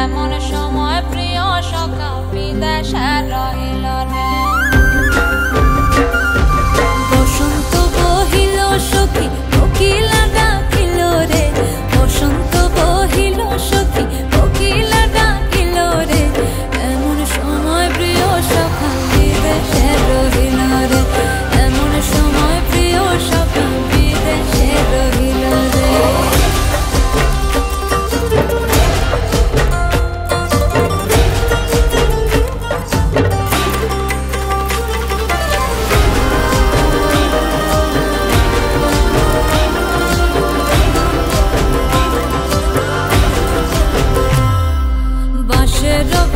এমন সময় প্রিয় সখা বিদেশে রহিল রে। বসন্ত বহিল সখী কোকিলা ডাকিল রে, বসন্ত বহিল সখী কোকিলা ডাকিল রে, এমন সময় প্রিয় সখা বিদেশে রহিল রে, এমন সময় প্রিয় সখা বিদেশে রহিল রে।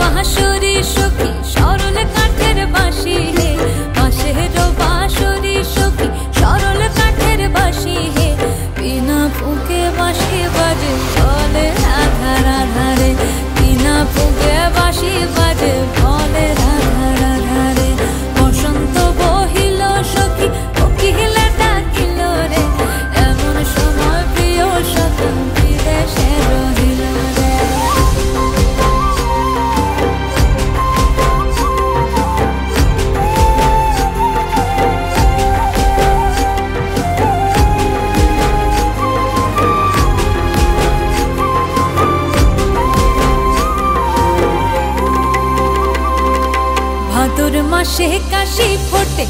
বাঁশরি সখী সরল কাঠের বাঁশি হে, বাঁশের বাঁশরি সখী সরল কাঠের বাঁশি হে, বিনা ফুঁকে বাঁশি বাজে বলে রাধা রাধা রে, বিনা ফুঁকে বাঁশি বাজে বলে রাধা রাধা রে। বসন্ত বহিল সখী কোকিলা ডাকিল রে, এমন সময় প্রিয় সখা বিদেশে রহিল রে। ভাদর মাসে কাশি ফোটে